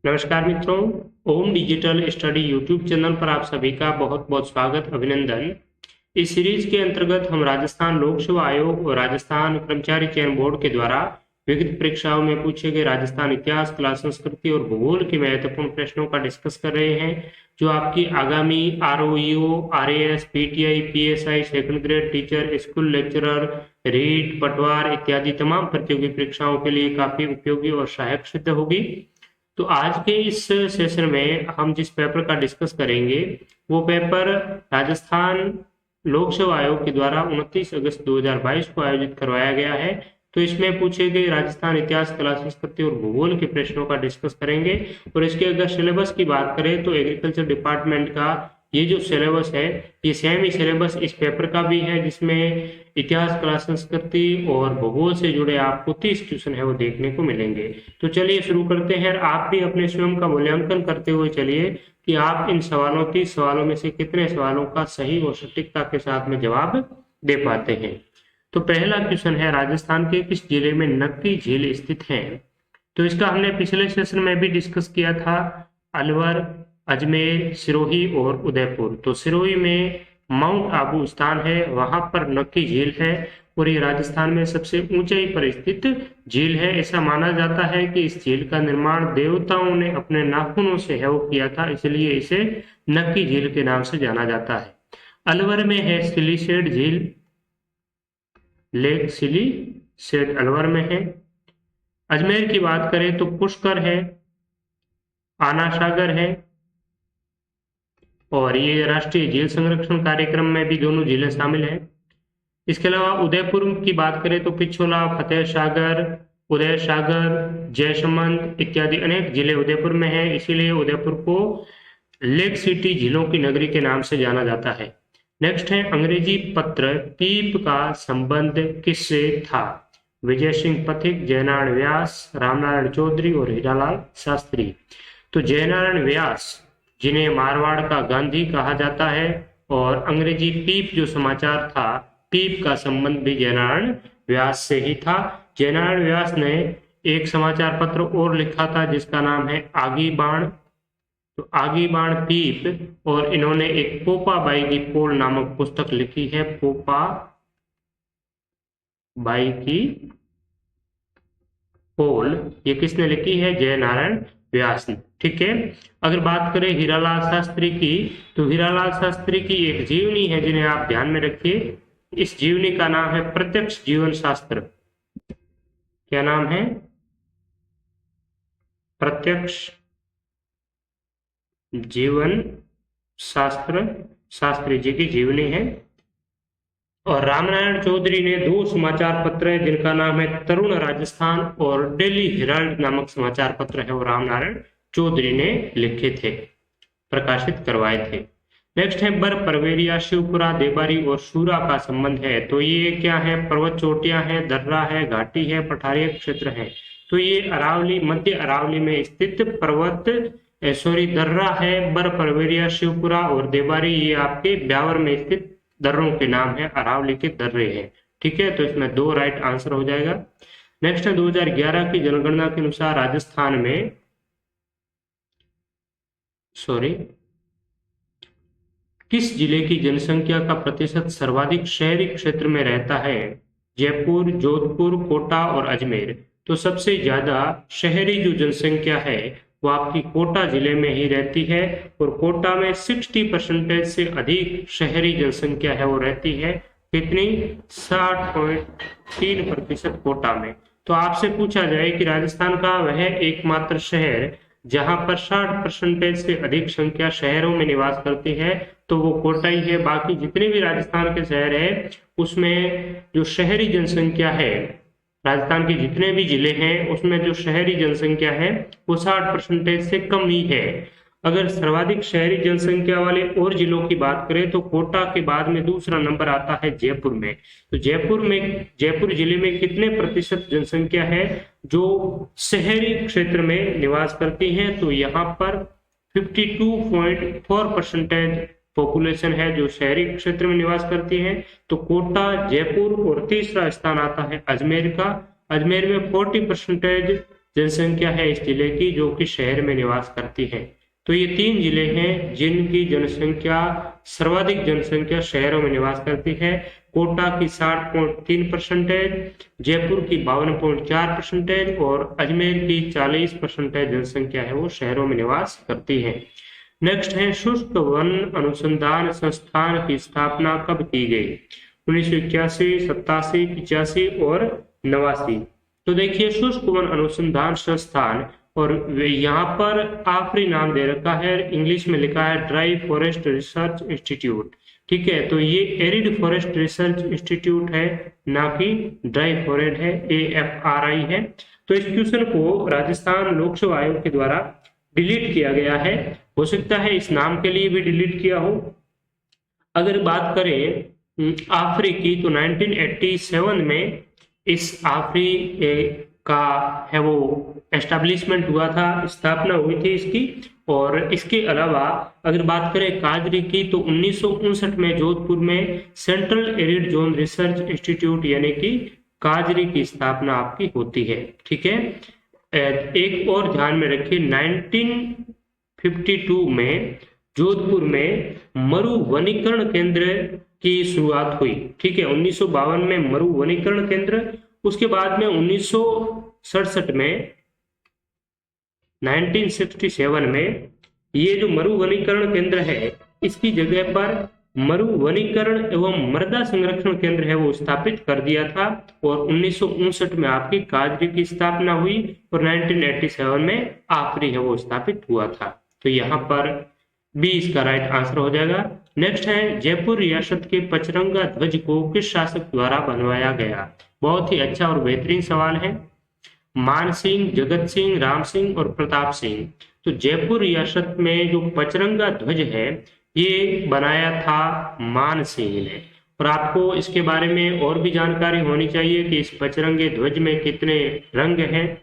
नमस्कार मित्रों। ओम digital study YouTube channel पर आप सभी का बहुत बहुत स्वागत अभिनंदन। इस सीरीज के अंतर्गत हम राजस्थान लोक सेवा आयोग और राजस्थान कर्मचारी चयन बोर्ड के द्वारा विविध परीक्षाओं में पूछे गए राजस्थान इतिहास, कला, संस्कृति और भूगोल के महत्वपूर्ण प्रश्नों का डिस्कस कर रहे हैं, जो आपकी आगामी ROEO, RAS, PTI, PSI, second grade teacher, school lecturer, REET, Patwar इत्यादि तमाम प्रतियोगी परीक्षाओं के लिए काफी उपयोगी और सहायक सिद्ध होगी। तो आज के इस सेशन में हम जिस पेपर का डिस्कस करेंगे वो पेपर राजस्थान लोक सेवा आयोग के द्वारा 29 अगस्त 2022 को आयोजित करवाया गया है। तो इसमें पूछे गए राजस्थान इतिहास, कला, संस्कृति और भूगोल के प्रश्नों का डिस्कस करेंगे। और इसके अगर सिलेबस की बात करें तो एग्रीकल्चर डिपार्टमेंट का ये जो सिलेबस है ये सेम ही सिलेबस इस पेपर का भी है, जिसमें इतिहास, कला, संस्कृति और भूगोल से जुड़े आपको 30 क्वेश्चन है वो देखने को मिलेंगे। तो चलिए शुरू करते हैं। आप भी अपने स्वयं का मूल्यांकन करते हुए चलिए कि आप इन 30 सवालों में से कितने सवालों का सही और सटीकता के साथ में जवाब दे पाते हैं। तो पहला क्वेश्चन है, राजस्थान के किस जिले में नक्की झील स्थित है? तो इसका हमने पिछले सेशन में भी डिस्कस किया था। अलवर, अजमेर, सिरोही और उदयपुर। तो सिरोही में माउंट आबू स्थान है, वहां पर नक्की झील है और ये राजस्थान में सबसे ऊंचाई पर स्थित झील है। ऐसा माना जाता है कि इस झील का निर्माण देवताओं ने अपने नाखूनों से है वो किया था, इसलिए इसे नक्की झील के नाम से जाना जाता है। अलवर में है सिलीसेड झील, लेक सिलीसेड अलवर में है। अजमेर की बात करें तो पुष्कर है, आना सागर है, और ये राष्ट्रीय झील संरक्षण कार्यक्रम में भी दोनों झीलें शामिल हैं। इसके अलावा उदयपुर की बात करें तो पिछोला, फतेह सागर, उदय सागर, जयसमंद इत्यादि अनेक जिले उदयपुर में हैं, इसीलिए उदयपुर को लेक सिटी झीलों की नगरी के नाम से जाना जाता है। नेक्स्ट है, अंग्रेजी पत्र पीप का संबंध किससे था? विजय सिंह पथिक, जयनारायण व्यास, रामनारायण चौधरी और हीरालाल शास्त्री। तो जयनारायण व्यास, जिन्हें मारवाड़ का गांधी कहा जाता है, और अंग्रेजी पीप जो समाचार था, पीप का संबंध भी जयनारायण व्यास से ही था। जयनारायण व्यास ने एक समाचार पत्र और लिखा था जिसका नाम है आगी बाण। तो आगी बाण पीप, और इन्होंने एक पोपा बाई की पोल नामक पुस्तक लिखी है। पोपा बाई की पोल ये किसने लिखी है? जयनारायण व्यास ने। ठीक है। अगर बात करें हीरालाल शास्त्री की, तो हीरालाल शास्त्री की एक जीवनी है जिन्हें आप ध्यान में रखिए। इस जीवनी का नाम है प्रत्यक्ष जीवन शास्त्र। क्या नाम है? प्रत्यक्ष जीवन शास्त्र, शास्त्री जी की जीवनी है। और रामनारायण चौधरी ने 2 समाचार पत्र है जिनका नाम है तरुण राजस्थान और डेली हेराल्ड नामक समाचार पत्र है, वो रामनारायण चौधरी ने लिखे थे, प्रकाशित करवाए थे। नेक्स्ट है, बर, परवेरिया, शिवपुरा, देबारी और सूरा का संबंध है। तो ये क्या है? पर्वत चोटियां हैं, दर्रा है, घाटी है, पठारी क्षेत्र है। तो ये अरावली, मध्य अरावली में स्थित पर्वत दर्रा है। बर, परवेरिया, शिवपुरा और देबारी ये आपके ब्यावर में स्थित दर्रों के नाम है, अरावली के दर्रे हैं। ठीक है, तो इसमें 2 राइट आंसर हो जाएगा। नेक्स्ट है, 2011 की जनगणना के अनुसार राजस्थान में किस जिले की जनसंख्या का प्रतिशत सर्वाधिक शहरी क्षेत्र में रहता है? जयपुर, जोधपुर, कोटा और अजमेर। तो सबसे ज्यादा शहरी जो जनसंख्या है वो आपकी कोटा जिले में ही रहती है, और कोटा में 60% से अधिक शहरी जनसंख्या है वो रहती है। कितनी? 60.3% कोटा में। तो आपसे पूछा जाए कि राजस्थान का वह एकमात्र शहर जहां पर 60% से अधिक संख्या शहरों में निवास करती है तो वो कोटा ही है। बाकी जितने भी राजस्थान के शहर है उसमें जो शहरी जनसंख्या है, राजस्थान के जितने भी जिले हैं उसमें जो शहरी जनसंख्या है वो 60% से कम ही है। अगर सर्वाधिक शहरी जनसंख्या वाले और जिलों की बात करें तो कोटा के बाद में दूसरा नंबर आता है जयपुर में। तो जयपुर जिले में कितने प्रतिशत जनसंख्या है जो शहरी क्षेत्र में निवास करती है? तो यहाँ पर 52.4% पॉपुलेशन है जो शहरी क्षेत्र में निवास करती है। तो कोटा, जयपुर और तीसरा स्थान आता है अजमेर का। अजमेर में 40% जनसंख्या है इस जिले की जो कि शहर में निवास करती है। तो ये 3 जिले हैं जिनकी जनसंख्या सर्वाधिक जनसंख्या शहरों में निवास करती है। कोटा की 60.3%, जयपुर की 52.4% और अजमेर की 40% जनसंख्या है वो शहरों में निवास करती है। नेक्स्ट है शुष्क वन अनुसंधान संस्थान की स्थापना कब की गई? 1981, 87, 85 और 89। तो देखिए शुष्क वन अनुसंधान संस्थान, और यहाँ पर आखिरी नाम दे रखा है, इंग्लिश में लिखा है ड्राई फॉरेस्ट रिसर्च इंस्टीट्यूट। ठीक है, तो ये एरिड फॉरेस्ट रिसर्च इंस्टीट्यूट है, ना कि ड्राई फॉरेस्ट है, AFRI है। तो इस क्वेश्चन को राजस्थान लोक सेवा आयोग के द्वारा डिलीट किया गया है। हो सकता है इस नाम के लिए भी डिलीट किया हो। अगर बात करें आफरी की, तो 1987 में इस आफरी का है वो एस्टेब्लिशमेंट हुआ था, स्थापना हुई थी इसकी। और इसके अलावा अगर बात करें काजरी की, तो 1959 में जोधपुर में central arid zone research institute यानी कि काजरी की स्थापना आपकी होती है। ठीक है, एक और ध्यान में रखिए 1952 में जोधपुर में मरु वनीकरण केंद्र की शुरुआत हुई। ठीक है, 1952 में मरु वनीकरण केंद्र, उसके बाद में 1967 में 1967 में ये जो मरु वनीकरण केंद्र है इसकी जगह पर मरु वनीकरण एवं मृदा संरक्षण केंद्र है वो स्थापित कर दिया था। और 1959 में आपकी काजरी की स्थापना हुई और 1987 में आखिरी है वो स्थापित हुआ था। तो यहाँ पर बी इसका राइट आंसर हो जाएगा। नेक्स्ट है जयपुर रियासत के पचरंगा ध्वज को किस शासक द्वारा बनवाया गया? बहुत ही अच्छा और बेहतरीन सवाल है। मान सिंह, जगत सिंह, राम सिंह और प्रताप सिंह। तो जयपुर रियासत में जो पचरंगा ध्वज है ये बनाया था मान सिंह ने। और आपको इसके बारे में और भी जानकारी होनी चाहिए कि इस पचरंगे ध्वज में कितने रंग हैं,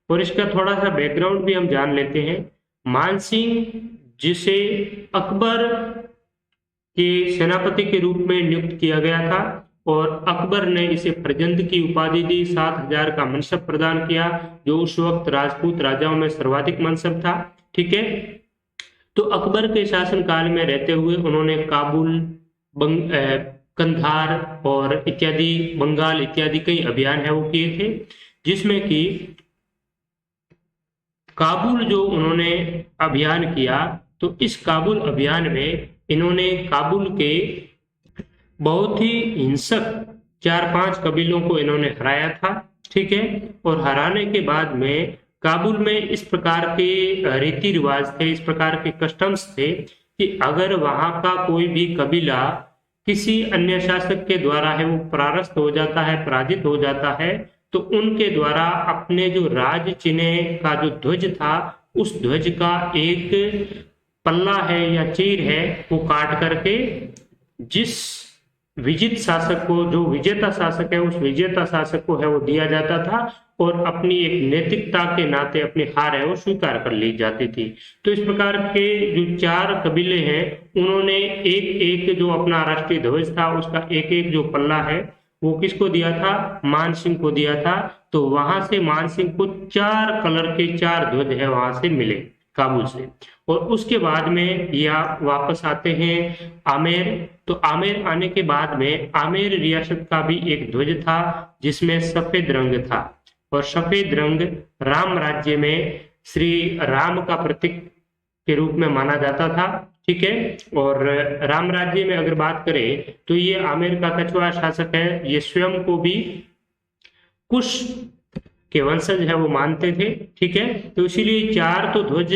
और इसका थोड़ा सा बैकग्राउंड भी हम जान लेते हैं। मान सिंह जिसे अकबर के सेनापति के रूप में नियुक्त किया गया था, और अकबर ने इसे फरजंद की उपाधि दी, 7000 का मनसब प्रदान किया, जो उस वक्त राजपूत राजाओं में सर्वाधिक मनसब था। ठीक है, तो अकबर के शासनकाल में रहते हुए उन्होंने काबुल, कंधार और इत्यादि, बंगाल इत्यादि कई अभियान है वो किए थे, जिसमें कि काबुल जो उन्होंने अभियान किया, तो इस काबुल अभियान में इन्होंने काबुल के बहुत ही हिंसक 4-5 कबीलों को इन्होंने हराया था। ठीक है, और हराने के बाद में काबुल में इस प्रकार के रीति रिवाज थे, इस प्रकार के कस्टम्स थे कि अगर वहां का कोई भी कबीला किसी अन्य शासक के द्वारा है वो परास्त हो जाता है, पराजित हो जाता है, तो उनके द्वारा अपने जो राज चिन्ह का जो ध्वज था उस ध्वज का एक पल्ला है या चीर है वो काट करके जिस विजित शासक को, जो विजेता शासक है उस विजेता शासक को है वो दिया जाता था, और अपनी एक नैतिकता के नाते अपनी हार है वो स्वीकार कर ली जाती थी। तो इस प्रकार के जो 4 कबीले हैं उन्होंने एक एक जो अपना राष्ट्रीय ध्वज था उसका एक एक जो पल्ला है वो किसको दिया था? मान सिंह को दिया था। तो वहां से मान सिंह को 4 कलर के 4 ध्वज है वहां से मिले काबुल से। और उसके बाद में यह वापस आते हैं आमेर। तो आमेर आने के बाद में आमेर रियासत का भी एक ध्वज था जिसमें सफेद रंग था, और सफेद रंग राम राज्य में श्री राम का प्रतीक के रूप में माना जाता था। ठीक है, और राम राज्य में अगर बात करें तो ये आमेर का कछुआ शासक है, ये स्वयं को भी कुश के वंशज है वो मानते थे। ठीक है, तो इसीलिए 4 तो ध्वज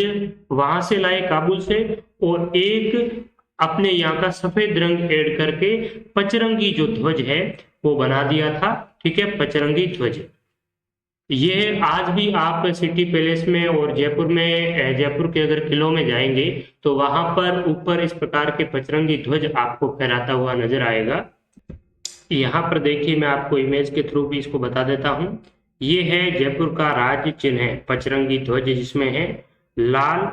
वहां से लाए काबुल से, और एक अपने यहाँ का सफेद रंग ऐड करके पचरंगी जो ध्वज है वो बना दिया था। ठीक है, पचरंगी ध्वज। ये आज भी आप सिटी पैलेस में और जयपुर में, जयपुर के अगर किलों में जाएंगे तो वहां पर ऊपर इस प्रकार के पचरंगी ध्वज आपको फहराता हुआ नजर आएगा। यहाँ पर देखिए, मैं आपको इमेज के थ्रू भी इसको बता देता हूँ। ये है जयपुर का राज्य चिन्ह है, पचरंगी ध्वज, जिसमें है लाल,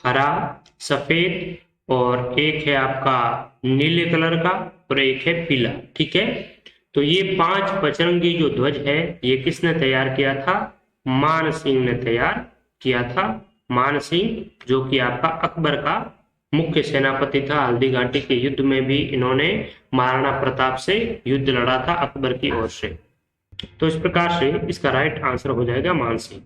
हरा, सफेद, और एक है आपका नीले कलर का, और एक है पीला। ठीक है, तो ये 5 पचरंगी जो ध्वज है ये किसने तैयार किया था? मान सिंह ने तैयार किया था। मान सिंह जो कि आपका अकबर का मुख्य सेनापति था। हल्दी घाटी के युद्ध में भी इन्होंने महाराणा प्रताप से युद्ध लड़ा था अकबर की ओर से। तो इस प्रकार से इसका राइट आंसर हो जाएगा मान सिंह।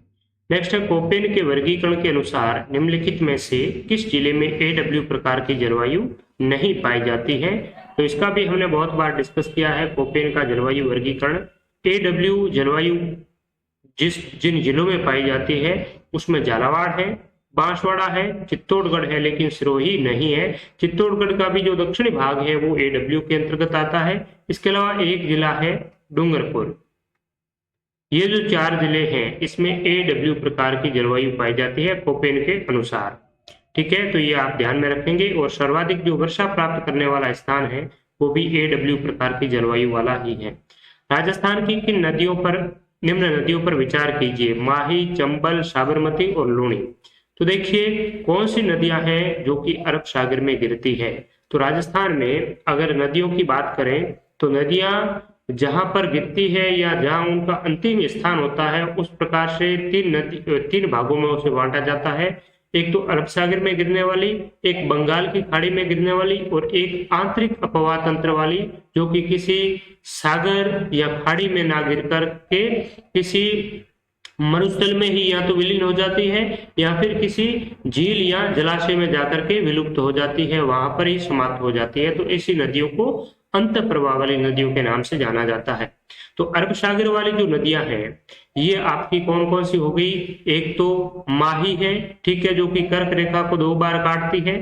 नेक्स्ट है, कोपेन के वर्गीकरण के अनुसार निम्नलिखित में से किस जिले में AW प्रकार की जलवायु नहीं पाई जाती है। तो इसका भी हमने बहुत बार डिस्कस किया है। कोपेन का जलवायु वर्गीकरण, AW जलवायु जिन जिलों में पाई जाती है उसमें झालावाड़ है, बांसवाड़ा है, चित्तौड़गढ़ है, लेकिन सिरोही नहीं है। चित्तौड़गढ़ का भी जो दक्षिणी भाग है वो AW के अंतर्गत आता है। इसके अलावा एक जिला है डूंगरपुर। ये जो 4 जिले हैं इसमें AW प्रकार की जलवायु पाई जाती है कोपेन के अनुसार। ठीक है, तो ये आप ध्यान में रखेंगे। और सर्वाधिक जो वर्षा प्राप्त करने वाला स्थान है वो भी AW प्रकार की जलवायु वाला ही है। राजस्थान की किन नदियों पर, निम्न नदियों पर विचार कीजिए, माही, चंबल, साबरमती और लूणी। तो देखिए कौन सी नदियां हैं जो कि अरब सागर में गिरती है। तो राजस्थान में अगर नदियों की बात करें तो नदियां जहां पर गिरती है या जहां उनका अंतिम स्थान होता है उस प्रकार से 3 भागों में उसे बांटा जाता है। एक तो अरब सागर में गिरने वाली, एक बंगाल की खाड़ी में गिरने वाली और एक आंतरिक अपवाह तंत्र वाली जो कि किसी सागर या खाड़ी में ना गिर कर के किसी मरुस्थल में ही या तो विलीन हो जाती है या फिर किसी झील या जलाशय में जाकर के विलुप्त हो जाती है, वहां पर ही समाप्त हो जाती है। तो ऐसी नदियों को अंत प्रवाह वाली नदियों के नाम से जाना जाता है। तो अरब सागर वाली जो नदियां हैं ये आपकी कौन कौन सी हो गई, एक तो माही है, ठीक है, जो कि कर्क रेखा को 2 बार काटती है।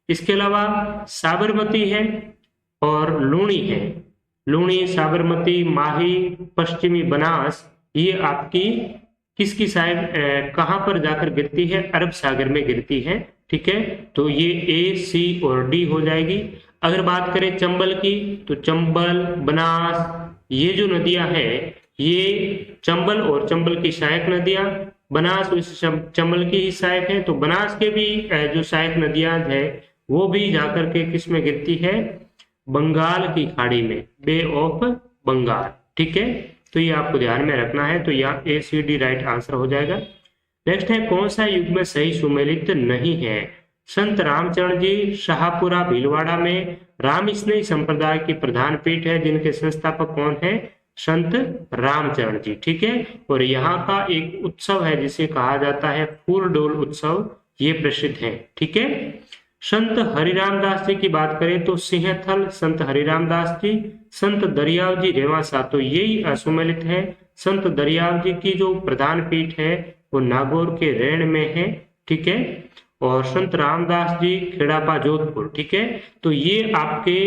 इसके अलावा साबरमती है और लूणी है। लूणी, साबरमती, माही, पश्चिमी बनास, ये आपकी किसकी साइड कहां पर जाकर गिरती है, अरब सागर में गिरती है। ठीक है, तो ये A, C और D हो जाएगी। अगर बात करें चंबल की तो चंबल, बनास, ये जो नदियां हैं ये चंबल और चंबल की सहायक नदियां, बनास उस चंबल की ही सहायक है। तो बनास के भी जो सहायक नदियां हैं वो भी जाकर के किस में गिरती है, बंगाल की खाड़ी में, बे ऑफ बंगाल। ठीक है, तो ये आपको ध्यान में रखना है। तो यहाँ ACD राइट आंसर हो जाएगा। नेक्स्ट है, कौन सा युग में सही सुमेलित नहीं है। संत रामचरण जी शाहपुरा भीलवाड़ा में रामस्नेही संप्रदाय की प्रधान पीठ है, जिनके संस्थापक कौन है, संत रामचरण जी। ठीक है, और यहाँ का एक उत्सव है जिसे कहा जाता है फूल डोल उत्सव, ये प्रसिद्ध है। ठीक है, संत हरिराम दास जी की बात करें तो सिंहथल संत हरिराम दास जी, संत दरियाव जी रेवासा, तो यही असुमेलित है। संत दरियाव जी की जो प्रधान पीठ है वो नागौर के रेण में है। ठीक है, और संत रामदास जी खेड़ापा जोधपुर। ठीक है, तो ये आपके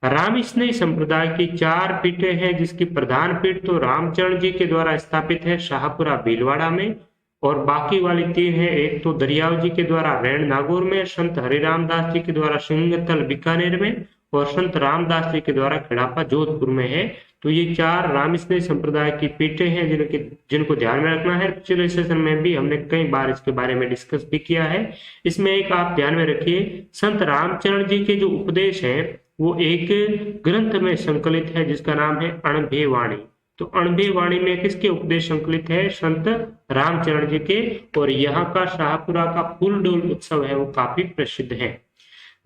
रामस्नेही संप्रदाय की 4 पीठें हैं जिसकी प्रधान पीठ तो रामचरण जी के द्वारा स्थापित है शाहपुरा भीलवाड़ा में, और बाकी वाली 3 है, एक तो दरियाव जी के द्वारा रेण नागौर में, संत हरिराम दास जी के द्वारा सिंहथल बीकानेर में और संत रामदास जी के द्वारा खेड़ापा जोधपुर में है। तो ये 4 रामस्नेही संप्रदाय की पीठें हैं जिनको ध्यान में रखना है। पिछले सेशन में भी हमने कई बार इसके बारे में डिस्कस भी किया है। इसमें एक आप ध्यान में रखिए, संत रामचरण जी के जो उपदेश है वो एक ग्रंथ में संकलित है जिसका नाम है अणभे वाणी। तो अणभे वाणी में किसके उपदेश संकलित है, संत रामचरण जी के, और यहाँ का शाहपुरा का फूल डोल उत्सव है वो काफी प्रसिद्ध है।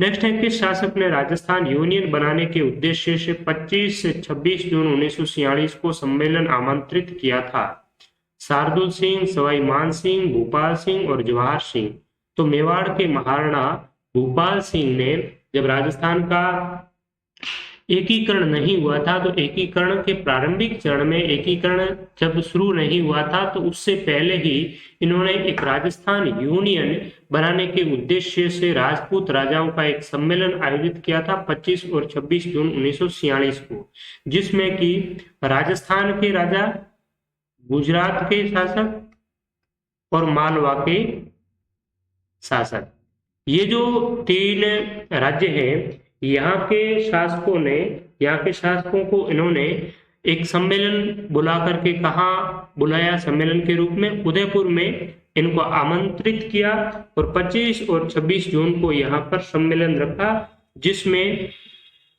नेक्स्ट है, किस शासक ने राजस्थान यूनियन बनाने के उद्देश्य से 25 से 26 जून 1946 को सम्मेलन आमंत्रित किया था। शार्दुल सिंह, सवाई मान सिंह, भूपाल सिंह और जवाहर सिंह। तो मेवाड़ के महाराणा भूपाल सिंह ने जब राजस्थान का एकीकरण नहीं हुआ था, तो एकीकरण के प्रारंभिक चरण में एकीकरण जब शुरू नहीं हुआ था तो उससे पहले ही इन्होंने एक राजस्थान यूनियन बनाने के उद्देश्य से राजपूत राजाओं का एक सम्मेलन आयोजित किया था 25 और 26 जून 1946 को, जिसमें कि राजस्थान के राजा, गुजरात के शासक और मालवा के शासक, ये जो 3 राज्य हैं, यहाँ के शासकों को इन्होंने एक सम्मेलन बुला करके कहाँ बुलाया, सम्मेलन के रूप में उदयपुर में इनको आमंत्रित किया और 25 और 26 जून को यहाँ पर सम्मेलन रखा जिसमें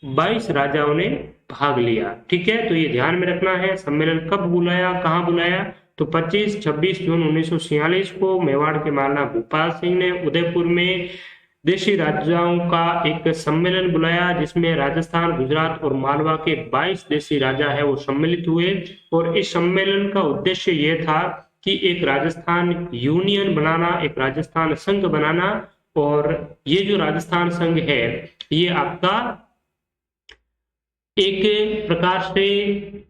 22 राजाओं ने भाग लिया। ठीक है, तो ये ध्यान में रखना है, सम्मेलन कब बुलाया, कहाँ बुलाया, तो 25-26 जून 1946 को मेवाड़ के महाराणा भूपाल सिंह ने उदयपुर में देशी राजाओं का एक सम्मेलन बुलाया, जिसमें राजस्थान, गुजरात और मालवा के 22 देशी राजा है वो सम्मिलित हुए। और इस सम्मेलन का उद्देश्य ये था कि एक राजस्थान यूनियन बनाना, एक राजस्थान संघ बनाना। और ये जो राजस्थान संघ है ये आपका एक प्रकार से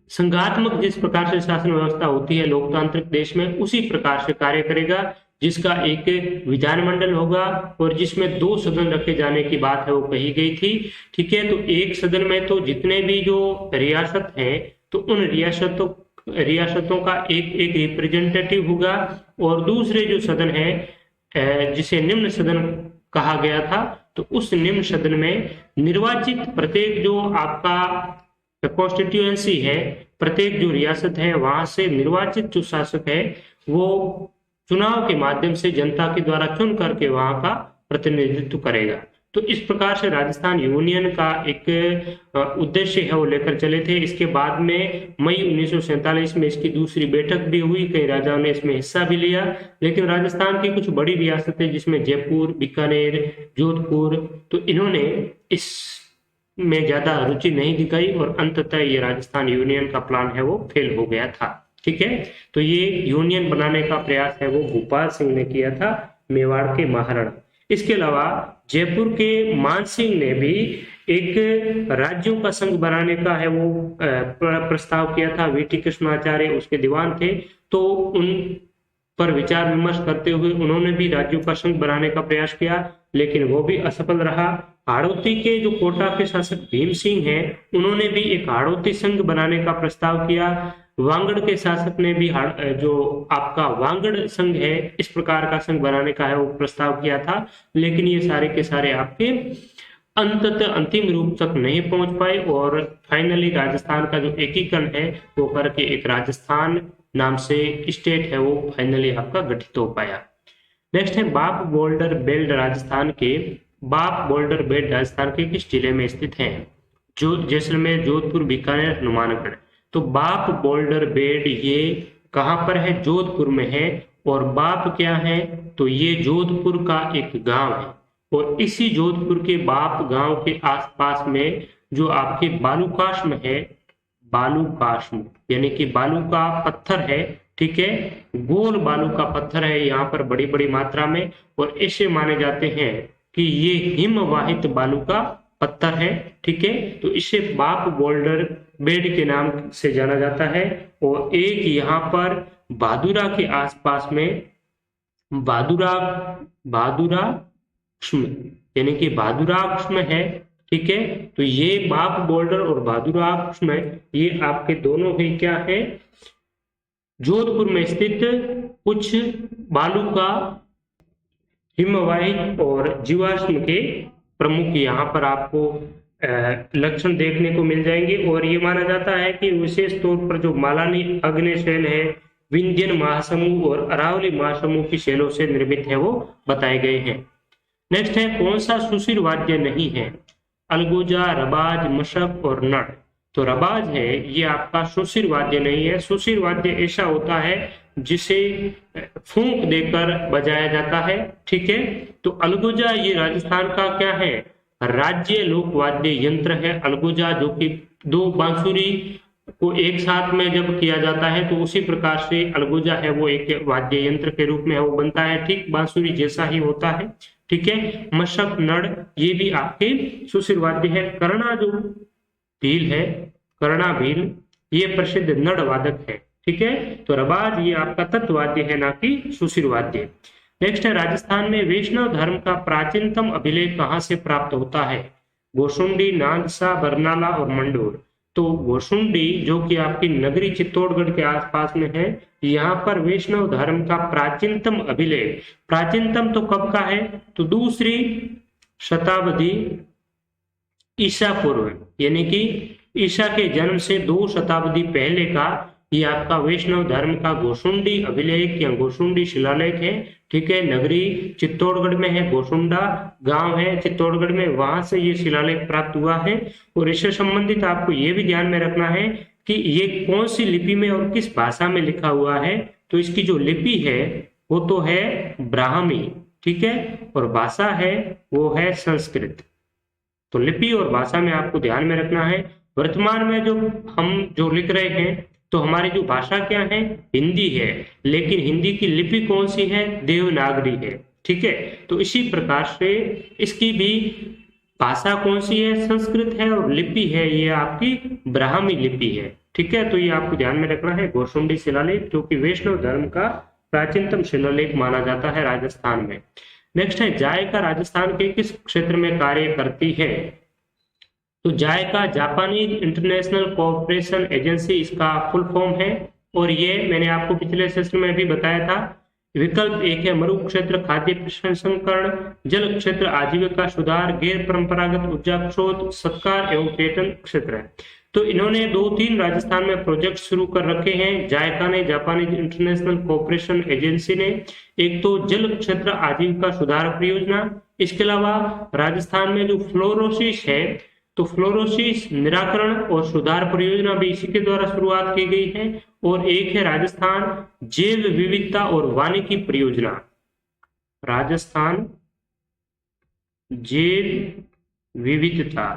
संघात्मक, जिस प्रकार से शासन व्यवस्था होती है लोकतांत्रिक देश में, उसी प्रकार से कार्य करेगा, जिसका एक विधानमंडल होगा और जिसमें 2 सदन रखे जाने की बात है वो कही गई थी। ठीक है, तो एक सदन में तो जितने भी जो रियासत है तो उन रियासतों का एक रिप्रेजेंटेटिव होगा, और दूसरे जो सदन है जिसे निम्न सदन कहा गया था, तो उस निम्न सदन में निर्वाचित प्रत्येक जो आपका कॉन्स्टिट्यूएंसी है, प्रत्येक जो रियासत है वहां से निर्वाचित जो शासक है वो चुनाव के माध्यम से जनता के द्वारा चुन करके वहां का प्रतिनिधित्व करेगा। तो इस प्रकार से राजस्थान यूनियन का एक उद्देश्य है वो लेकर चले थे। इसके बाद में मई 1947 में इसकी दूसरी बैठक भी हुई, कई राजाओं ने इसमें हिस्सा भी लिया, लेकिन राजस्थान की कुछ बड़ी रियासतें जिसमें जयपुर, बीकानेर, जोधपुर, तो इन्होंने इस में ज्यादा रुचि नहीं दिखाई और अंततः ये राजस्थान यूनियन का प्लान है वो फेल हो गया था। ठीक है, तो ये यूनियन बनाने का प्रयास है वो भूपाल सिंह ने किया था, मेवाड़ के महाराणा। इसके अलावा जयपुर के मानसिंह ने भी एक राज्यों का संघ बनाने का है वो प्रस्ताव किया था। वीटी कृष्णाचार्य उसके दीवान थे, तो उन पर विचार विमर्श करते हुए उन्होंने भी राज्यों का संघ बनाने का प्रयास किया, लेकिन वो भी असफल रहा। हाड़ौती के जो कोटा के शासक भीम सिंह हैं, उन्होंने भी एक हाड़ौती संघ बनाने का प्रस्ताव किया। वांगड़ के शासक ने भी जो आपका वांगड़ संघ है इस प्रकार का संघ बनाने का है वो प्रस्ताव किया था, लेकिन ये सारे के सारे आपके अंततः अंतिम रूप तक नहीं पहुंच पाए और फाइनली राजस्थान का जो एकीकरण है वो करके एक राजस्थान नाम से स्टेट है वो फाइनली आपका गठित हो पाया। नेक्स्ट है बाप बोल्डर बेल्ट राजस्थान के। बाप बोल्डर बेल्ट राजस्थान के किस जिले में स्थित है? जो जैसलमेर, जोधपुर, बीकानेर, हनुमानगढ़। तो बाप बोल्डर बेल्ट ये कहां पर है? जोधपुर में है। और बाप क्या है? तो ये जोधपुर का एक गांव है और इसी जोधपुर के बाप गांव के आसपास में जो आपके बालूकाश्म है, बालूकाश्म यानी कि बालू का पत्थर है, ठीक है, गोल बालू का पत्थर है यहाँ पर बड़ी बड़ी मात्रा में, और ऐसे माने जाते हैं कि ये हिमवाहित बालू का पत्थर है। ठीक है, तो इसे बाप बोल्डर बेड के नाम से जाना जाता है। और एक यहाँ पर बहादुरा के आसपास में बहादुराक्ष्म यानी कि बहादुराक्ष्म है। ठीक है, तो ये बाप बोल्डर और बहादुराक्ष्म ये आपके दोनों ही क्या है? जोधपुर में स्थित कुछ बालू का हिमवाहित और जीवाश्म के प्रमुख यहाँ पर आपको लक्षण देखने को मिल जाएंगे। और ये माना जाता है कि विशेष तौर पर जो मालानी अग्नि शैल है, विंध्यन महासमूह और अरावली महासमूह की शैलों से निर्मित है वो बताए गए हैं। नेक्स्ट है कौन सा सुशिर वाद्य नहीं है? अलगोजा, रबाज, मशक और नड़। तो रबाज है ये आपका सुशिर वाद्य नहीं है। सुशिर वाद्य ऐसा होता है जिसे फूंक देकर बजाया जाता है। ठीक है, तो अलगोजा ये राजस्थान का क्या है? राज्य लोक वाद्य यंत्र है अलगोजा, जो कि 2 बांसुरी को एक साथ में जब किया जाता है तो उसी प्रकार से अलगोजा है वो एक वाद्य यंत्र के रूप में वो बनता है, ठीक बांसुरी जैसा ही होता है। ठीक है, मशक, नड़ ये भी आपके सुशिर वाद्य है। कर्णा जो भील है, कर्णा भील ये प्रसिद्ध नड़ वादक है। ठीक है, तो रबाज ये आपका तत्वाद्य है ना कि सुशिर वाद्य। नेक्स्ट है राजस्थान में वैष्णव धर्म का प्राचीनतम अभिलेख कहां से प्राप्त होता है? गोसुंडी, नागसा, बरनाला और मंडोर। तो गोसुंडी जो कि आपकी नगरी चित्तौड़गढ़ के आसपास में है, यहाँ पर वैष्णव धर्म का प्राचीनतम अभिलेख, प्राचीनतम तो कब का है? तो 2री शताब्दी ईसा पूर्व यानी कि ईसा के जन्म से 2 शताब्दी पहले का ये आपका वैष्णव धर्म का गोसुंडी अभिलेख या गोसुंडी शिलालेख है। ठीक है, नगरी चित्तौड़गढ़ में है, गोसुंडा गांव है चित्तौड़गढ़ में, वहां से ये शिलालेख प्राप्त हुआ है। और इससे संबंधित आपको ये भी ध्यान में रखना है कि ये कौन सी लिपि में और किस भाषा में लिखा हुआ है। तो इसकी जो लिपि है वो तो है ब्राह्मी, ठीक है, और भाषा है वो है संस्कृत। तो लिपि और भाषा में आपको ध्यान में रखना है। वर्तमान में जो हम जो लिख रहे हैं तो हमारी जो भाषा क्या है, हिंदी है, लेकिन हिंदी की लिपि कौन सी है, देवनागरी है, ठीक है। तो इसी प्रकार से इसकी भी भाषा कौन सी है, संस्कृत है, और लिपि है ये आपकी ब्राह्मी लिपि है, ठीक है। तो ये आपको ध्यान में रखना है। गोशुंडी शिलालेख जो कि वैष्णव धर्म का प्राचीनतम शिलालेख माना जाता है राजस्थान में। नेक्स्ट है जायका राजस्थान के किस क्षेत्र में कार्य करती है। तो जायका जापानीज इंटरनेशनल कोऑपरेशन एजेंसी इसका फुल फॉर्म है, और ये मैंने आपको पिछले सेशन में भी बताया था। विकल्प एक है मरु क्षेत्र खाद्य प्रसंस्करण, जल क्षेत्र आजीविका सुधार, गैर परंपरागत ऊर्जा स्रोत, सत्कार एवं पर्यटन क्षेत्र है। तो इन्होंने 2-3 राजस्थान में प्रोजेक्ट शुरू कर रखे हैं, जायका ने, जापानीज इंटरनेशनल कोऑपरेशन एजेंसी ने। एक तो जल क्षेत्र आजीविका सुधार परियोजना, इसके अलावा राजस्थान में जो फ्लोरोसिस है तो फ्लोरोसिस निराकरण और सुधार परियोजना भी इसी के द्वारा शुरुआत की गई है। और एक है राजस्थान जैव विविधता और वानिकी परियोजना, राजस्थान जैव विविधता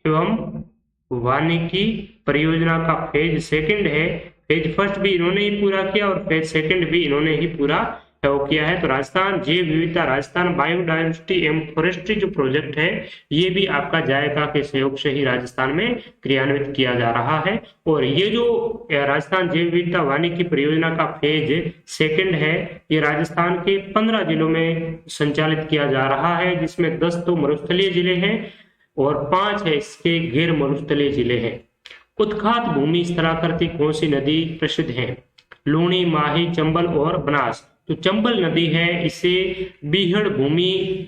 एवं वानिकी परियोजना का फेज सेकंड है। फेज फर्स्ट भी इन्होंने ही पूरा किया और फेज सेकंड भी इन्होंने ही पूरा किया है। तो राजस्थान जैव विविधता, राजस्थान बायोडायवर्सिटी एवं फॉरेस्ट्री जो प्रोजेक्ट है ये भी आपका जायका के सहयोग से ही राजस्थान में क्रियान्वित किया जा रहा है। और ये जो राजस्थान जैव विविधता वानिकी परियोजना का फेज सेकंड है ये राजस्थान के 15 जिलों में संचालित किया जा रहा है, जिसमें 10 तो मरुस्थलीय जिले हैं और 5 है इसके गैर मरुस्थलीय जिले हैं। उत्खात भूमि स्थलाकृति कौन सी नदी प्रसिद्ध है। लूणी, माही, चंबल और बनास। तो चंबल नदी है, इसे बीहड़ भूमि,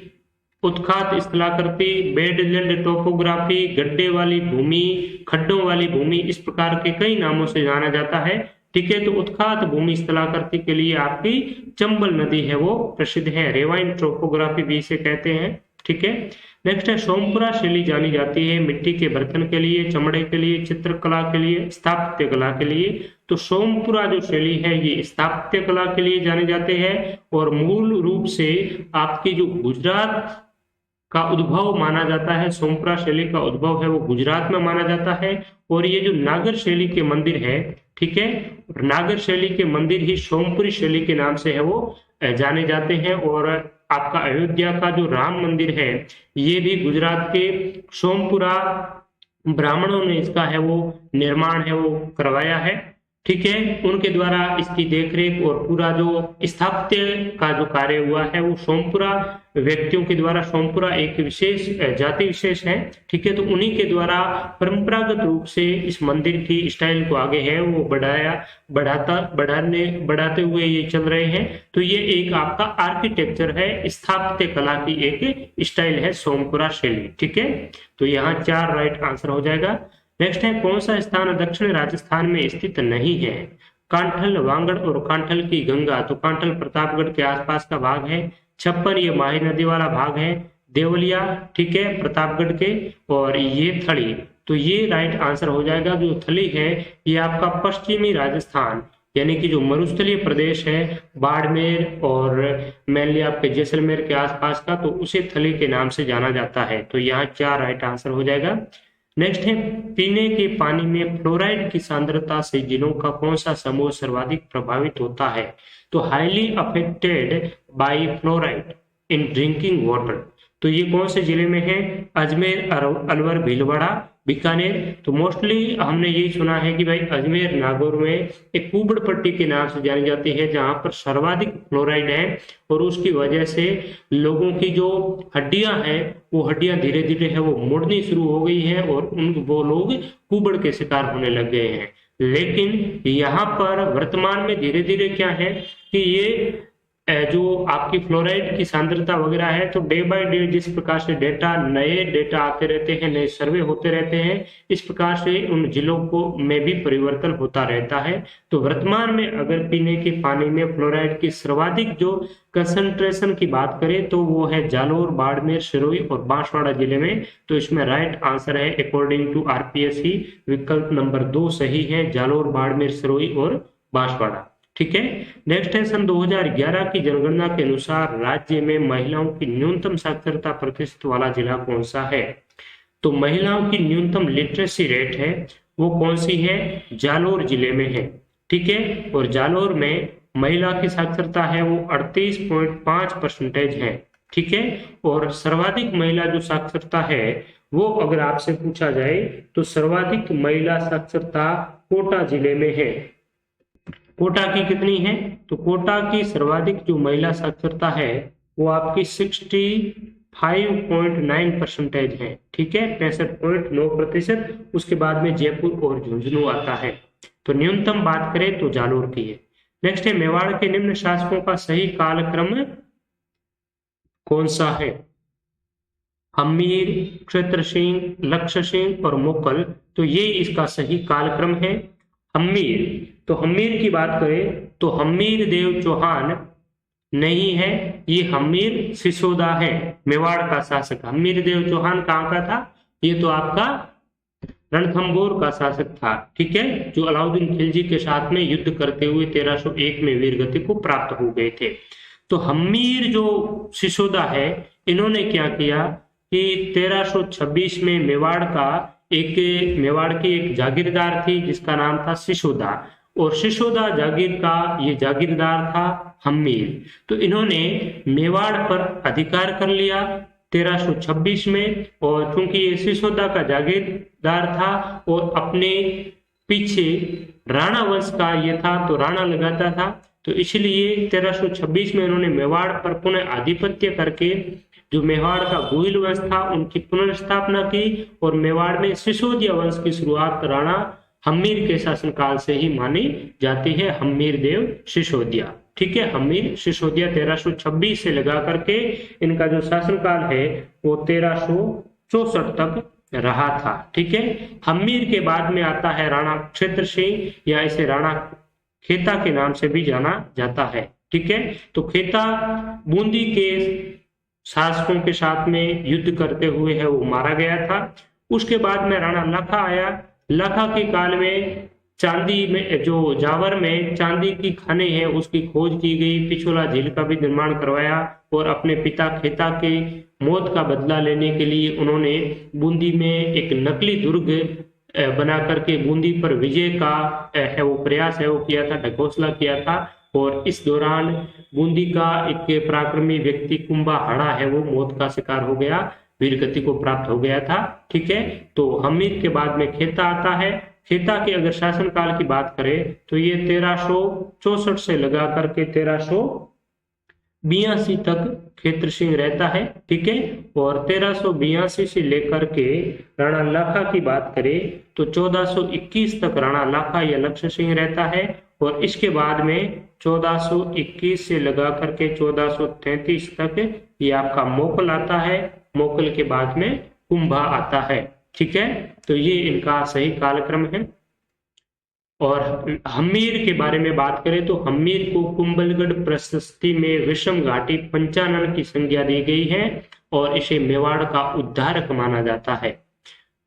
उत्खात स्थलाकृति, बेडलैंड टोपोग्राफी, गड्ढे वाली भूमि, खड्डों वाली भूमि, इस प्रकार के कई नामों से जाना जाता है, ठीक है। तो उत्खात भूमि स्थलाकृति के लिए आपकी चंबल नदी है वो प्रसिद्ध है, रेवाइन टोपोग्राफी भी इसे कहते हैं, ठीक है। नेक्स्ट है सोमपुरा शैली जानी जाती है मिट्टी के बर्तन के लिए, चमड़े के लिए, चित्रकला के लिए, स्थापत्य कला के लिए। तो सोमपुरा जो शैली है ये स्थापत्य कला के लिए जाने जाते हैं और मूल रूप से आपकी जो गुजरात का उद्भव माना जाता है, सोमपुरा शैली का उद्भव है वो गुजरात में माना जाता है। और ये जो नागर शैली के मंदिर है, ठीक है, नागर शैली के मंदिर ही सोमपुरी शैली के नाम से है वो जाने जाते हैं। और आपका अयोध्या का जो राम मंदिर है ये भी गुजरात के सोमपुरा ब्राह्मणों ने इसका है वो निर्माण है वो करवाया है, ठीक है। उनके द्वारा इसकी देखरेख और पूरा जो स्थापत्य का जो कार्य हुआ है वो सोमपुरा व्यक्तियों के द्वारा, सोमपुरा एक विशेष जाति विशेष है, ठीक है। तो उन्हीं के द्वारा परंपरागत रूप से इस मंदिर की स्टाइल को आगे है वो बढ़ाते हुए ये चल रहे हैं। तो ये एक आपका आर्किटेक्चर है, स्थापत्य कला की एक स्टाइल है सोमपुरा शैली, ठीक है। तो यहाँ 4 राइट आंसर हो जाएगा। नेक्स्ट है कौन सा स्थान दक्षिण राजस्थान में स्थित नहीं है। कांठल, वांगड़ और कांठल की गंगा। तो कांठल प्रतापगढ़ के आसपास का भाग है। छप्पन ये माही नदी वाला भाग है। देवलिया, ठीक है, प्रतापगढ़ के। और ये थली, तो ये राइट आंसर हो जाएगा। जो थली है ये आपका पश्चिमी राजस्थान यानी कि जो मरुस्थलीय प्रदेश है बाड़मेर और मेनली आपके जैसलमेर के आसपास का, तो उसे थली के नाम से जाना जाता है। तो यहाँ 4 राइट आंसर हो जाएगा। नेक्स्ट है पीने के पानी में फ्लोराइड की सांद्रता से जिलों का कौन सा समूह सर्वाधिक प्रभावित होता है। तो highly affected by fluoride in drinking water. तो ये कौन से जिले में है, अजमेर, अलवर, भीलवाड़ा, बीकानेर। तो मोस्टली हमने यही सुना है कि भाई अजमेर, नागौर में एक कुबड़ पट्टी के नाम से जानी जाती है जहां पर सर्वाधिक फ्लोराइड है और उसकी वजह से लोगों की जो हड्डियां हैं वो हड्डियां धीरे धीरे है वो मुड़नी शुरू हो गई है और वो लोग कुबड़ के शिकार होने लग गए हैं। लेकिन यहाँ पर वर्तमान में धीरे धीरे क्या है कि ये जो आपकी फ्लोराइड की सांद्रता वगैरह है, तो डे बाय डे जिस प्रकार से नए डेटा आते रहते हैं, नए सर्वे होते रहते हैं, इस प्रकार से उन जिलों को में भी परिवर्तन होता रहता है। तो वर्तमान में अगर पीने के पानी में फ्लोराइड की सर्वाधिक जो कंसंट्रेशन की बात करें तो वो है जालोर, बाड़मेर, सिरोही और बांसवाड़ा जिले में। तो इसमें राइट आंसर है अकॉर्डिंग टू आरपीएससी विकल्प नंबर 2 सही है, जालोर, बाड़मेर, सिरोही और बांसवाड़ा। ठीक है। नेक्स्ट है, सन 2011 की जनगणना के अनुसार राज्य में महिलाओं की न्यूनतम साक्षरता प्रतिशत वाला जिला कौन सा है? तो महिलाओं की न्यूनतम लिटरेसी रेट है वो कौन सी है? जालोर जिले में है। ठीक है। और जालोर में महिला की साक्षरता है वो 38.5% है। ठीक है। और सर्वाधिक महिला जो साक्षरता है वो अगर आपसे पूछा जाए तो सर्वाधिक महिला साक्षरता कोटा जिले में है। कोटा की कितनी है? तो कोटा की सर्वाधिक जो महिला साक्षरता है वो आपकी 65.9% है। ठीक है, 65.9%। उसके बाद में जयपुर और झुंझुनू आता है। तो न्यूनतम बात करें तो जालोर की है। नेक्स्ट है, मेवाड़ के निम्न शासकों का सही कालक्रम कौन सा है? हम्मीर, क्षेत्र सिंह, लक्ष्य सिंह और मुकल। तो ये इसका सही कालक्रम है। हम्मीर, तो हम्मीर की बात करें तो हम्मीर देव चौहान नहीं है, ये हम्मीर सिसोदा है, मेवाड़ का शासक। हम्मीर देव चौहान कहाँ का था? ये तो आपका रणथंभौर का शासक था। ठीक है, जो अलाउद्दीन खिलजी के साथ में युद्ध करते हुए 1301 में वीरगति को प्राप्त हो गए थे। तो हम्मीर जो सिसोदा है, इन्होंने क्या किया कि 1326 में मेवाड़ की एक जागीरदार थी जिसका नाम था सिसोदा, और सिसोदा जागीर का ये जागीरदार था हम्मीर। तो इन्होंने मेवाड़ पर अधिकार कर लिया 1326 में, और चूंकि ये सिसोदा का जागीरदार था और अपने पीछे राणा वंश का ये था तो राणा लगाता था, तो इसलिए 1326 में इन्होंने मेवाड़ पर पुनः आधिपत्य करके जो मेवाड़ का गोहिल वंश था उनकी पुनर्स्थापना की, और मेवाड़ में सिसोदिया वंश की शुरुआत राणा हम्मीर के शासनकाल से ही मानी जाती है, हम्मीर देव सिसोदिया। ठीक है, हम्मीर सिसोदिया 1326 से लगा करके इनका जो शासनकाल है वो 1364 तक रहा था। ठीक है। हम्मीर के बाद में आता है राणा क्षेत्र सिंह, या इसे राणा खेता के नाम से भी जाना जाता है। ठीक है। तो खेता बूंदी के शासकों के साथ में युद्ध करते हुए है वो मारा गया था। उसके बाद में राणा लाखा आया। लाखा के काल में चांदी में जो जावर में चांदी की खाने हैं उसकी खोज की गई, पिछोला झील का भी निर्माण करवाया, और अपने पिता खेता के मौत का बदला लेने के लिए उन्होंने बूंदी में एक नकली दुर्ग बना करके बूंदी पर विजय का है वो प्रयास है वो किया था, ढकोसला किया था। और इस दौरान बूंदी का एक पराक्रमी व्यक्ति कुंभाहाड़ा है वो मौत का शिकार हो गया, वीरगति को प्राप्त हो गया था। ठीक है। तो हम्मीर के बाद में खेता आता है। खेता के अगर शासनकाल की बात करें तो ये 1364 से लगा करके 1382 तक क्षेत्र सिंह रहता है। ठीक है। और 1382 से लेकर के राणा लाखा की बात करें तो 1421 तक राणा लाखा या लक्ष्य सिंह रहता है, और इसके बाद में 1421 से लगा करके 1433 तक ये आपका मोकल आता है। मोकल के बाद में कुंभा आता है। ठीक है। तो ये इनका सही कालक्रम है। और हम्मीर के बारे में बात करें तो हम्मीर को कुंभलगढ़ प्रशस्ति में विषम घाटी पंचानन की संज्ञा दी गई है, और इसे मेवाड़ का उद्धारक माना जाता है।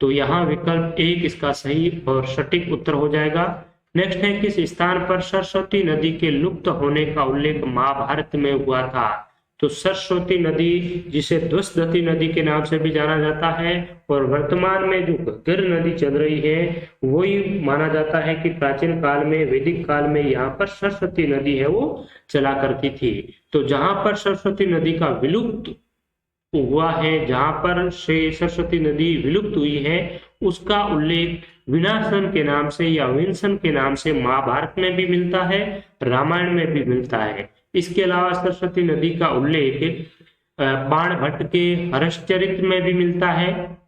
तो यहाँ विकल्प 1 इसका सही और सटीक उत्तर हो जाएगा। नेक्स्ट है, किस स्थान पर सरस्वती नदी के लुप्त होने का उल्लेख महाभारत में हुआ था? तो सरस्वती नदी जिसे ध्वसदती नदी के नाम से भी जाना जाता है, और वर्तमान में जो घग्गर नदी चल रही है वही माना जाता है कि प्राचीन काल में, वैदिक काल में यहाँ पर सरस्वती नदी है वो चला करती थी। तो जहां पर सरस्वती नदी का विलुप्त हुआ है, जहां पर से सरस्वती नदी विलुप्त हुई है, उसका उल्लेख विनाशन के नाम से या विंसन के नाम से महाभारत में भी मिलता है, रामायण में भी मिलता है। इसके अलावा सरस्वती नदी का उल्लेख बाणभट्ट के हर्षचरित्र में भी मिलता है,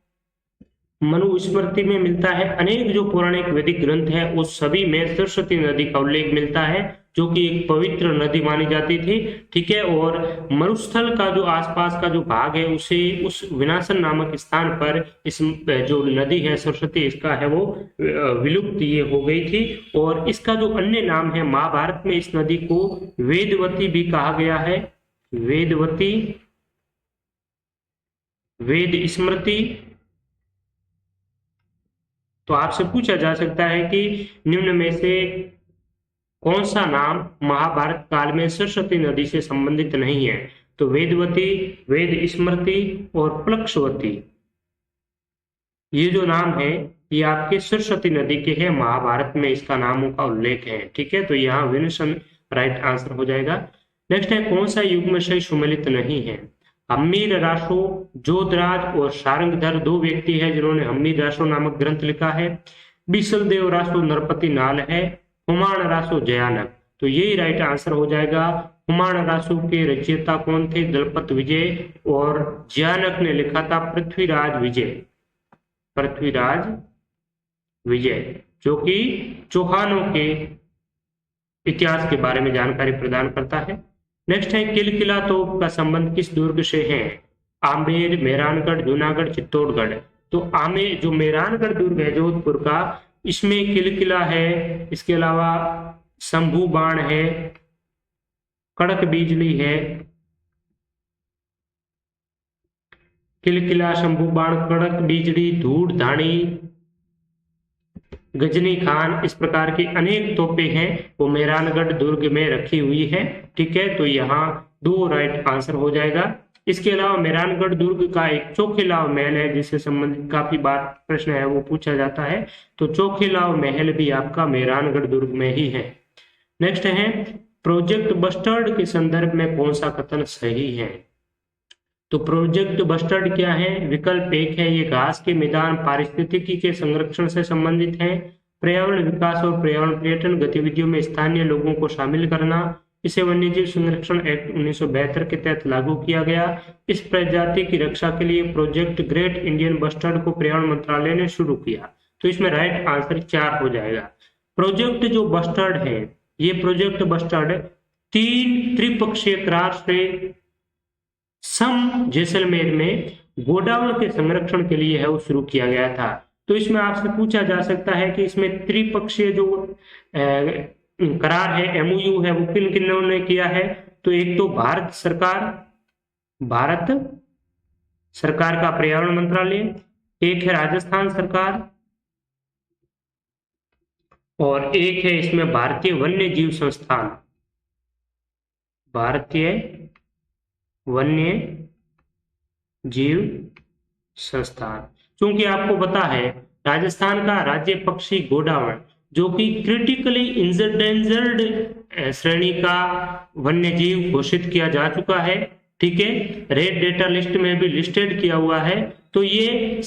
मनुस्मृति में मिलता है। अनेक जो पौराणिक वैदिक ग्रंथ है उस सभी में सरस्वती नदी का उल्लेख मिलता है, जो कि एक पवित्र नदी मानी जाती थी। ठीक है, और मरुस्थल का जो आसपास का जो भाग है उसे उस विनाशन नामक स्थान पर इस जो नदी है सरस्वती इसका है वो विलुप्त ये हो गई थी। और इसका जो अन्य नाम है, महाभारत में इस नदी को वेदवती भी कहा गया है, वेदवती, वेद स्मृति। तो आपसे पूछा जा सकता है कि निम्न में से कौन सा नाम महाभारत काल में सरस्वती नदी से संबंधित नहीं है? तो वेदवती, वेद स्मृति और प्लक्षवती, ये जो नाम है ये आपके सरस्वती नदी के हैं, महाभारत में इसका नामों का उल्लेख है। ठीक है, तो यहाँ विनसन राइट आंसर हो जाएगा। नेक्स्ट है, कौन सा युग्म सही सुमेलित नहीं है? हम्मीर रासो, जोधराज और सारंगधर दो व्यक्ति हैं जिन्होंने हम्मीर रासो नामक ग्रंथ लिखा है। बिसलदेव रासो नरपति नाल है, हुमाण रासो जयानक। तो यही राइट आंसर हो जाएगा। हुमाण रासो के रचयिता कौन थे? दलपत विजय, और जयानक ने लिखा था पृथ्वीराज विजय, पृथ्वीराज विजय, जो कि चौहानों के इतिहास के बारे में जानकारी प्रदान करता है। नेक्स्ट है, किलकिला तोप का संबंध किस दुर्ग से है? आमेर, मेहरानगढ़, जूनागढ़, चित्तौड़गढ़। तो आमेर जो मेहरानगढ़ दुर्ग है जोधपुर का, इसमें किलकिला है, इसके अलावा शंभू बाण है, कड़क बिजली है, किलकिला, शंभू बाण, कड़क बिजली, धूड़ धानी, गजनी खान, इस प्रकार की अनेक तोपें हैं वो मेहरानगढ़ दुर्ग में रखी हुई है। ठीक है, तो यहाँ दो राइट आंसर हो जाएगा। इसके अलावा मेहरानगढ़ दुर्ग का एक चोखीलाव महल है जिससे संबंधित काफी बार प्रश्न है वो पूछा जाता है। तो चोखीलाव महल भी आपका मेहरानगढ़ दुर्ग में ही है। नेक्स्ट है, प्रोजेक्ट बस्टर्ड के संदर्भ में कौन सा कथन सही है? तो प्रोजेक्ट बस्टर्ड क्या है? विकल्प एक है, ये घास के मैदान पारिस्थितिकी के संरक्षण से संबंधित है। पर्यावरण विकास और पर्यावरण पर्यटन गतिविधियों में स्थानीय लोगों को शामिल करना। इसे वन्यजीव संरक्षण एक्ट 1972 के तहत लागू किया गया। इस प्रजाति की रक्षा के लिए प्रोजेक्ट ग्रेट इंडियन बस्टर्ड को पर्यावरण मंत्रालय ने शुरू किया। तो इसमें राइट आंसर 4 हो जाएगा। प्रोजेक्ट जो बस्टर्ड है, ये प्रोजेक्ट बस्टर्ड 3 त्रिपक्षीय करार से सम जैसलमेर में गोडावण के संरक्षण के लिए है वो शुरू किया गया था। तो इसमें आपसे पूछा जा सकता है कि इसमें त्रिपक्षीय जो करार है, एमओयू है, वो किन किन्नों ने किया है? तो एक तो भारत सरकार का पर्यावरण मंत्रालय, एक है राजस्थान सरकार, और एक है इसमें भारतीय वन्य जीव संस्थान, भारतीय वन्य जीव संस्थान। क्योंकि आपको पता है राजस्थान का राज्य पक्षी गोडावण जो कि क्रिटिकली इंडेंजर्ड श्रेणी का वन्य जीव घोषित किया जा चुका है। ठीक है, रेड डेटा लिस्ट में भी लिस्टेड किया हुआ है। तो ये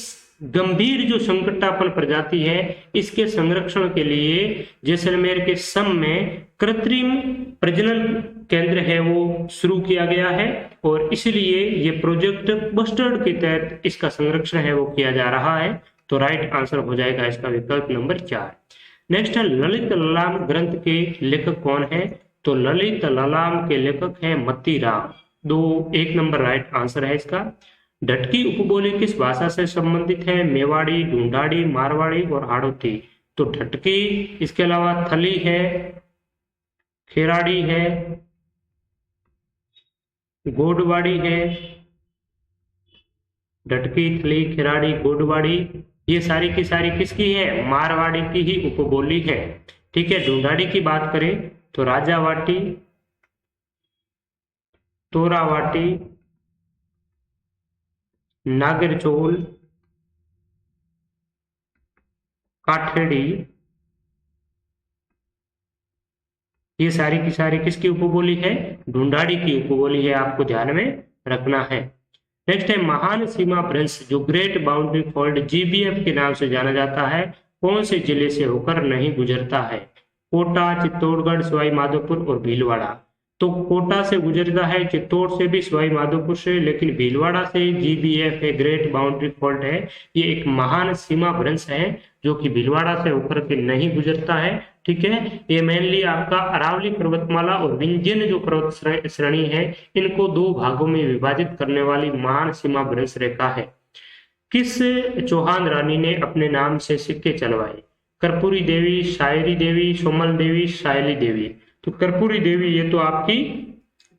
गंभीर जो संकटापन्न प्रजाति है, इसके संरक्षण के लिए जैसलमेर के सम में कृत्रिम प्रजनन केंद्र है वो शुरू किया गया है, और इसलिए ये प्रोजेक्ट बस्टर्ड के तहत इसका संरक्षण है वो किया जा रहा है। तो राइट आंसर हो जाएगा इसका विकल्प नंबर 4। नेक्स्ट है, ललित ललाम ग्रंथ के लेखक कौन है? तो ललित ललाम के लेखक है मत्तीराम। 1 नंबर राइट आंसर है इसका। ढटकी उपबोली किस भाषा से संबंधित है? मेवाड़ी, ढूंढाड़ी, मारवाड़ी और हाड़ौती। तो ढटकी, इसके अलावा थली है, खेराड़ी है, गोडवाड़ी है। ढटकी, थली, खेराड़ी, गोडवाड़ी, ये सारी की सारी किसकी है? मारवाड़ी की ही उपबोली है। ठीक है, ढूंढाड़ी की बात करें तो राजावाटी, तोरावाटी, नागरचोल, काठेड़ी, ये सारी की सारी किसकी उपबोली है? ढूंढाड़ी की उपबोली है, आपको ध्यान में रखना है। नेक्स्ट है, महान सीमा भ्रंश जो ग्रेट बाउंड्री फॉल्ट जीबीएफ के नाम से जाना जाता है, कौन से जिले से होकर नहीं गुजरता है? कोटा, चित्तौड़गढ़, सवाई माधोपुर और भीलवाड़ा। तो कोटा से गुजरता है, चित्तौड़ से भी, सवाई माधोपुर से, लेकिन भीलवाड़ा से जीबीएफ है, ग्रेट बाउंड्री फॉल्ट है। ये एक महान सीमा भ्रंश है जो कि भीलवाड़ा से होकर के नहीं गुजरता है। ठीक है। ये मेनली आपका अरावली पर्वतमाला और विंध्यन जो पर्वत श्रेणी है, इनको दो भागों में विभाजित करने वाली महान सीमा भ्रंश रेखा है। किस चौहान रानी ने अपने नाम से सिक्के चलवाए? कर्पूरी देवी, शायरी देवी, सोमल देवी, शायली देवी। तो कर्पूरी देवी ये तो आपकी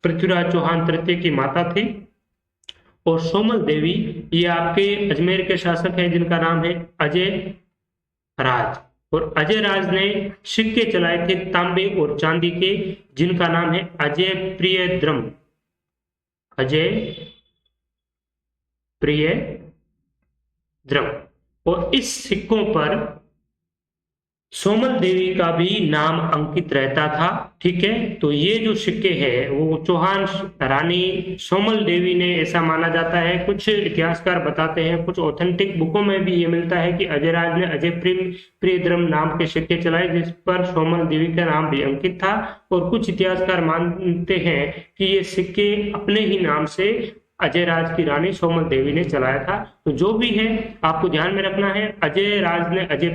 पृथ्वीराज चौहान तृतीय की माता थी, और सोमल देवी ये आपके अजमेर के शासक हैं जिनका नाम है अजय राज। और अजय राज ने सिक्के चलाए थे तांबे और चांदी के, जिनका नाम है अजय प्रियद्रम। अजय प्रियद्रम। और इस सिक्कों पर सोमल देवी का भी नाम अंकित रहता था, ठीक है। तो ये जो सिक्के हैं वो चौहान रानी सोमल देवी ने, ऐसा माना जाता है, कुछ इतिहासकार बताते हैं, कुछ ऑथेंटिक बुकों में भी ये मिलता है कि अजयराज ने अजय प्रियद्रम नाम के सिक्के चलाए, जिस पर सोमल देवी का नाम भी अंकित था। और कुछ इतिहासकार मानते हैं कि ये सिक्के अपने ही नाम से अजय राज की रानी सोमल देवी ने चलाया था। तो जो भी है आपको ध्यान में रखना है, अजय राज ने अजय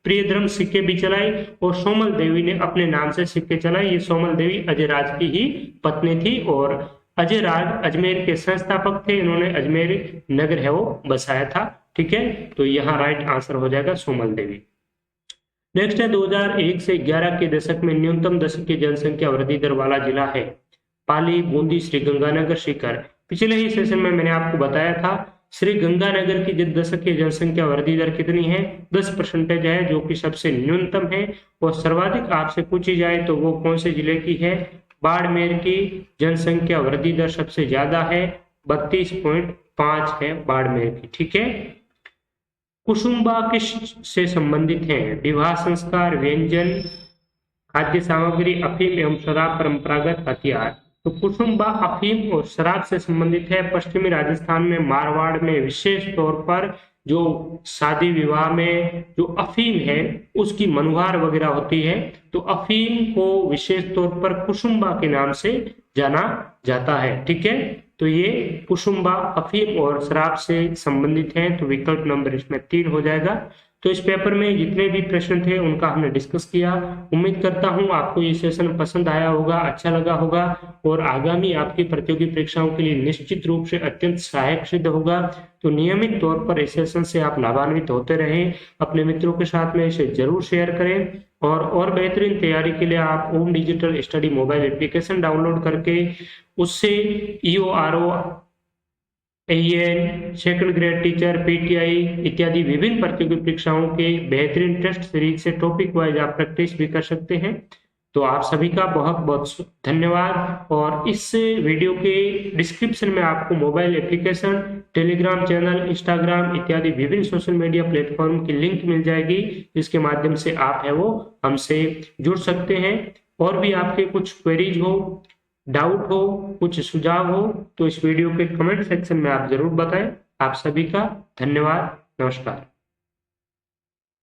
प्रियद्रम सिक्के भी चलाई और सोमल देवी ने अपने नाम से सिक्के चलाए। ये सोमल देवी अजय राज की ही पत्नी थी और अजय राज अजमेर के संस्थापक थे। इन्होंने अजमेर नगर है वो बसाया था, ठीक है। तो यहाँ राइट आंसर हो जाएगा सोमल देवी। नेक्स्ट है 2001 से 11 के दशक में न्यूनतम दशकीय जनसंख्या वृद्धि दर वाला जिला है। पाली, बूंदी, श्रीगंगानगर, सीकर। पिछले ही सेशन में मैंने आपको बताया था श्री गंगानगर की दशकीय जनसंख्या वृद्धि दर कितनी है, 10% है, जो कि सबसे न्यूनतम है। और सर्वाधिक आपसे पूछी जाए तो वो कौन से जिले की है? बाड़मेर की जनसंख्या वृद्धि दर सबसे ज्यादा है, 32.5 है बाड़मेर की, ठीक है। कुसुम्बा किस से संबंधित है? विवाह संस्कार, व्यंजन, खाद्य सामग्री, अफीम एवं शराब, परंपरागत हथियार। तो कुसुम्बा अफीम और शराब से संबंधित है। पश्चिमी राजस्थान में मारवाड़ में विशेष तौर पर जो शादी विवाह में जो अफीम है उसकी मनुहार वगैरह होती है, तो अफीम को विशेष तौर पर कुसुम्बा के नाम से जाना जाता है, ठीक है। तो ये कुसुम्बा अफीम और शराब से संबंधित है, तो विकल्प नंबर इसमें 3 हो जाएगा। तो इस पेपर में जितने भी प्रश्न थे उनका हमने डिस्कस किया। उम्मीद करता हूं आपको ये सेशन पसंद आया होगा, अच्छा लगा होगा और आगामी आपकी प्रतियोगी परीक्षाओं के लिए निश्चित रूप से अत्यंत सहायक सिद्ध होगा। तो नियमित तौर पर इस सेशन से आप लाभान्वित होते रहें, अपने मित्रों के साथ में इसे जरूर शेयर करें। और बेहतरीन तैयारी के लिए आप Om digital study mobile application download करके उससे EORO, AN, second grade teacher, PTI इत्यादि विभिन्न प्रतियोगी परीक्षाओं के बेहतरीन टेस्ट सीरीज से टॉपिक वाइज आप प्रैक्टिस भी कर सकते हैं। तो आप सभी का बहुत बहुत धन्यवाद। और इस वीडियो के डिस्क्रिप्शन में आपको mobile application, Telegram channel, Instagram इत्यादि विभिन्न सोशल मीडिया प्लेटफॉर्म की लिंक मिल जाएगी, जिसके माध्यम से आप है वो हमसे जुड़ सकते हैं। और भी आपके कुछ क्वेरीज हो, डाउट हो, कुछ सुझाव हो, तो इस वीडियो के कमेंट सेक्शन में आप जरूर बताएं। आप सभी का धन्यवाद। नमस्कार।